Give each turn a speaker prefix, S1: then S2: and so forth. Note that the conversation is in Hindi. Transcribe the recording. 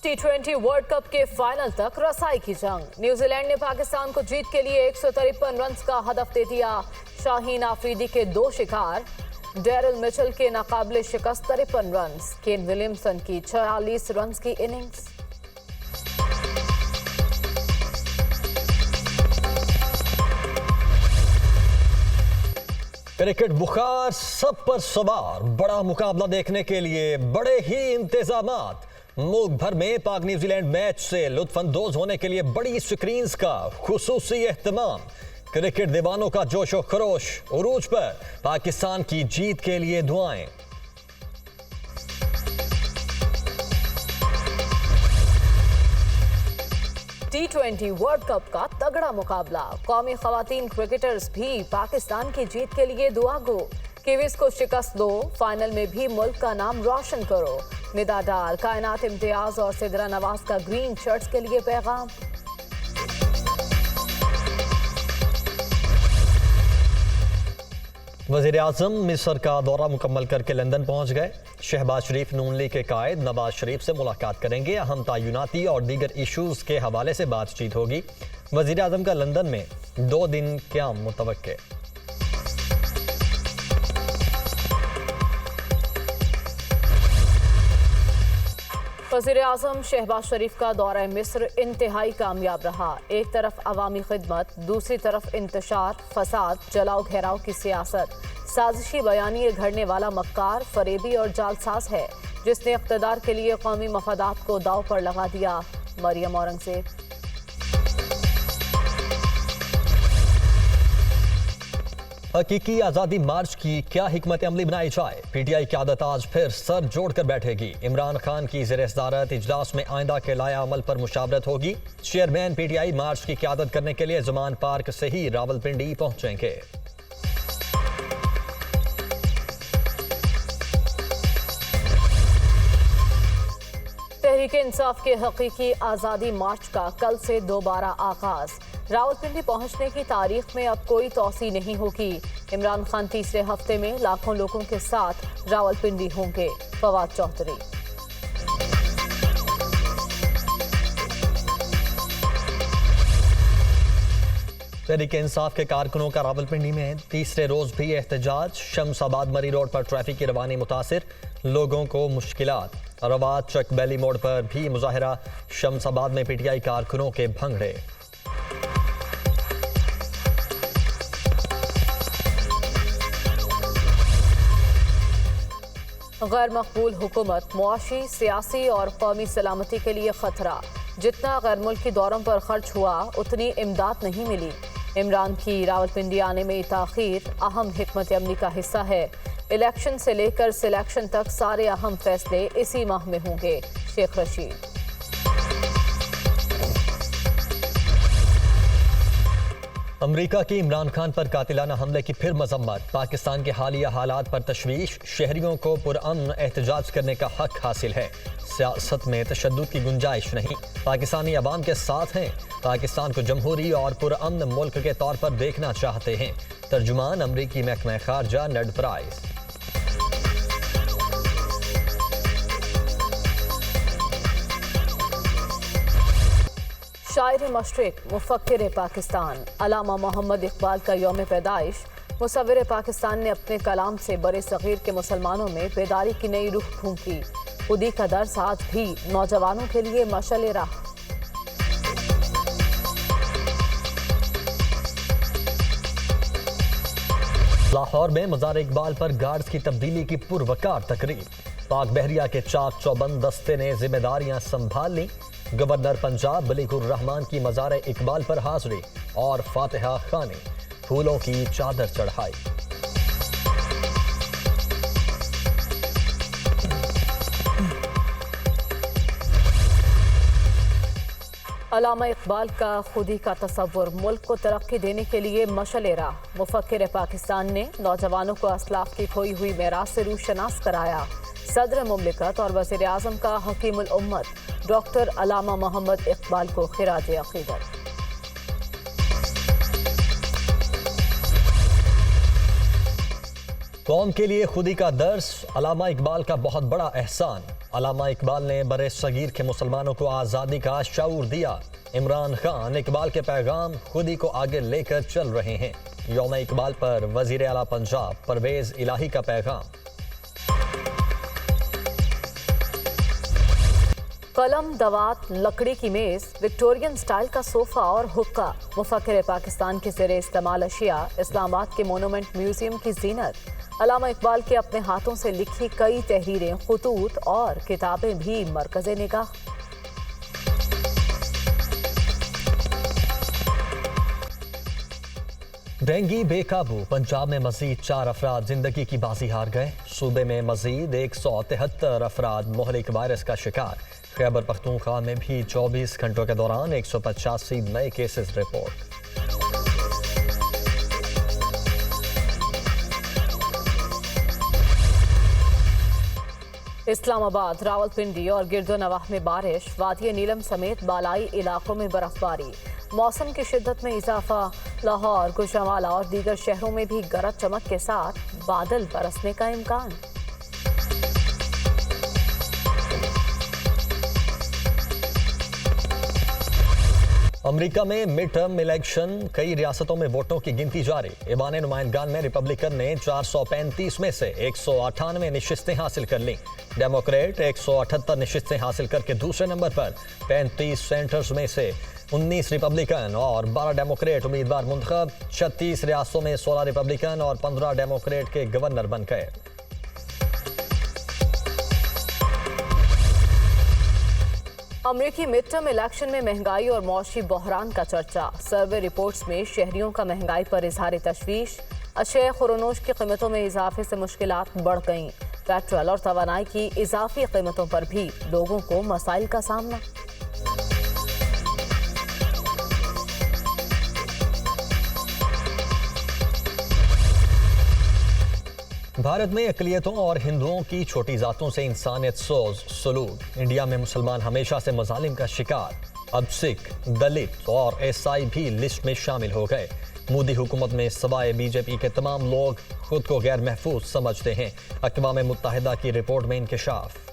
S1: T20 वर्ल्ड कप के फाइनल तक रसाई की जंग। न्यूजीलैंड ने पाकिस्तान को जीत के लिए 153 रन का हदफ दे दिया। शाहीन आफरीदी के 2 शिकार, डेरिल मिचेल के नाकाबिले शिकस्त 53 रन, केन विलियमसन की 46 रन की इनिंग्स।
S2: क्रिकेट बुखार सब पर सवार, बड़ा मुकाबला देखने के लिए बड़े ही इंतजामात। मुल्क भर में पाक न्यूजीलैंड मैच से लुत्फानंदोज होने के लिए बड़ी स्क्रीन्स का खुसूसी एहतमाम। क्रिकेट दीवानों का जोशो खरोश उरूज पर, पाकिस्तान की जीत के लिए दुआएं।
S1: T20 वर्ल्ड कप का तगड़ा मुकाबला। कौमी खवातीन क्रिकेटर्स भी पाकिस्तान की जीत के लिए दुआ गो। कीवीज को शिकस्त दो, फाइनल में भी मुल्क का नाम रोशन करो। निदा डार, कायनात इम्तियाज और सिदरा नवाज का ग्रीन शर्ट्स के लिए पैगाम।
S2: वजीर आजम मिस्र का दौरा मुकम्मल करके लंदन पहुंच गए। शहबाज शरीफ नून लीग के कायद नवाज शरीफ से मुलाकात करेंगे। अहम तयनाती और दीगर इशूज के हवाले से बातचीत होगी। वजीर आजम का लंदन में 2 दिन क़याम मुतवक्के।
S1: वज़ीर आज़म शहबाज शरीफ का दौरा मिस्र इंतहाई कामयाब रहा। एक तरफ अवामी खिदमत, दूसरी तरफ इंतशार, फसाद, जलाओ घेराव की सियासत। साजिशी बयानिए घड़ने वाला मक्कार, फरेबी और जालसाज है जिसने इक़्तिदार के लिए कौमी मफादात को दाव पर लगा दिया। मरियम औरंगज़ेब।
S2: हकीकी आज़ादी मार्च की क्या हिकमत अमली बनाई जाए? पीटीआई की आदत आज फिर सर जोड़कर बैठेगी। इमरान खान की ज़ेर सदारत इजलास में आइंदा के लाया अमल पर मुशावरत होगी। चेयरमैन पीटीआई मार्च की क़यादत करने के लिए ज़मान पार्क से ही रावलपिंडी पहुंचेंगे।
S1: तहरीक इंसाफ के हकीकी आज़ादी मार्च का कल से दोबारा आगाज। रावलपिंडी पहुंचने की तारीख में अब कोई तौसी नहीं होगी। इमरान खान तीसरे हफ्ते में लाखों लोगों के साथ रावलपिंडी होंगे। फवाद चौधरी।
S2: तहरीक इंसाफ के कारकुनों का रावलपिंडी में तीसरे रोज भी एहतजाज। शमसाबाद मरी रोड पर ट्रैफिक की रवानी मुतासिर, लोगों को मुश्किलात। रवात चक बैली मोड़ पर भी मुजाहिरा। शमसाबाद में पीटीआई कारकुनों के भंगड़े।
S1: गैर मकबूल हुकूमत मुआशी, सियासी और कौमी सलामती के लिए खतरा। जितना गैर मुल्की दौरों पर खर्च हुआ उतनी इमदाद नहीं मिली। इमरान की रावलपिंडी आने में ताखीर अहम हिकमत अमली का हिस्सा है। इलेक्शन से लेकर सिलेक्शन तक सारे अहम फैसले इसी माह में होंगे। शेख रशीद।
S2: अमरीका की इमरान खान पर कातिलाना हमले की फिर मजम्मत। पाकिस्तान के हालिया हालात पर तशवीश। शहरियों को पुरअमन एहतजाज करने का हक हासिल है। सियासत में तशद्दुद की गुंजाइश नहीं। पाकिस्तानी अवाम के साथ हैं। पाकिस्तान को जमहूरी और पुरअमन मुल्क के तौर पर देखना चाहते हैं। तर्जुमान अमरीकी महकमा खारजा नेड प्राइस।
S1: शायर मशरिक, मुफक्किर पाकिस्तान अल्लामा मोहम्मद इकबाल का यौम पैदाइश। मुसव्विर पाकिस्तान ने अपने कलाम से बड़े सगीर के मुसलमानों में बेदारी की नई रूह फूंकी। खुदी का दर्स आज भी नौजवानों के लिए मशअल राह।
S2: लाहौर में मज़ार इकबाल पर गार्ड्स की तब्दीली की पुरवकार तकरीब। पाक बहरिया के चाक चौबंद दस्ते ने जिम्मेदारियां संभाल ली। गवर्नर पंजाब मलिकुर रहमान की मज़ार इकबाल पर हाजिरी और फातिहा खानी, फूलों की चादर चढ़ाई।
S1: अल्लामा इकबाल का खुदी का तसव्वुर मुल्क को तरक्की देने के लिए मशअल राह। मुफक्किर पाकिस्तान ने नौजवानों को असलाफ की खोई हुई मेरास से रूशनास कराया। सदर मुमलिकत और वज़ीर आज़म का हकीमुल उम्मत डॉक्टर अल्लामा मोहम्मद इकबाल को खिराज अक़ीदत।
S2: कौम के लिए खुदी का दर्स, अलामा इकबाल का बहुत बड़ा एहसान। अलामा इकबाल ने बरे सगीर के मुसलमानों को आज़ादी का शऊर दिया। इमरान खान इकबाल के पैगाम खुदी को आगे लेकर चल रहे हैं। यौम इकबाल पर वजीर आला पंजाब परवेज इलाही का पैगाम।
S1: कलम, दवात, लकड़ी की मेज, विक्टोरियन स्टाइल का सोफा और हुक्का मुफक्किर पाकिस्तान के ज़ेरे इस्तेमाल अशिया इस्लामाबाद के मोनूमेंट म्यूजियम की जीनत। अलामा इकबाल के अपने हाथों से लिखी कई तहरीरें, खुतूत और किताबें भी मरकज़े निगाह।
S2: डेंगू बेकाबू, पंजाब में मजीद 4 अफराद जिंदगी की बाजी हार गए। सूबे में मजीद 173 अफराद मुहलिक वायरस का शिकार। खैबर पख्तूनख्वा में भी 24 घंटों के दौरान 185 नए केसेस रिपोर्ट।
S1: इस्लामाबाद, रावलपिंडी और गिरदोनवाह में बारिश, वादिया नीलम समेत बालाई इलाकों में बर्फबारी। मौसम की शिद्दत में इजाफा। लाहौर, गुजरांवाला और दीगर शहरों में भी गरज चमक के साथ बादल बरसने का इम्कान।
S2: अमेरिका में मिड टर्म इलेक्शन, कई रियासतों में वोटों की गिनती जारी। ऐवान नुमाइंदगान में रिपब्लिकन ने 435 में से 198 नशिस्तें हासिल कर लीं। डेमोक्रेट 178 नशिस्तें हासिल करके दूसरे नंबर पर। 35 सेंटर्स में से 19 रिपब्लिकन और 12 डेमोक्रेट उम्मीदवार मुंतखब। 36 रियासतों में 16 रिपब्लिकन और 15 डेमोक्रेट के गवर्नर बन गए।
S1: अमेरिकी मिड टर्म इलेक्शन में महंगाई और मौशी बहरान का चर्चा। सर्वे रिपोर्ट्स में शहरियों का महंगाई पर इजहार तशवीश। अशय खुरोनोश की कीमतों में इजाफे से मुश्किलात बढ़ गईं। पेट्रोल और तवानाई की इजाफी कीमतों पर भी लोगों को मसाइल का सामना।
S2: भारत में अक़लियतों और हिंदुओं की छोटी जातों से इंसानियत सोज सलूक। इंडिया में मुसलमान हमेशा से मजालिम का शिकार। अब सिख, दलित और ईसाई भी लिस्ट में शामिल हो गए। मोदी हुकूमत में सवाए बीजेपी के तमाम लोग खुद को गैर महफूज समझते हैं। अक़वाम मुत्तहिदा की रिपोर्ट में इंकशाफ।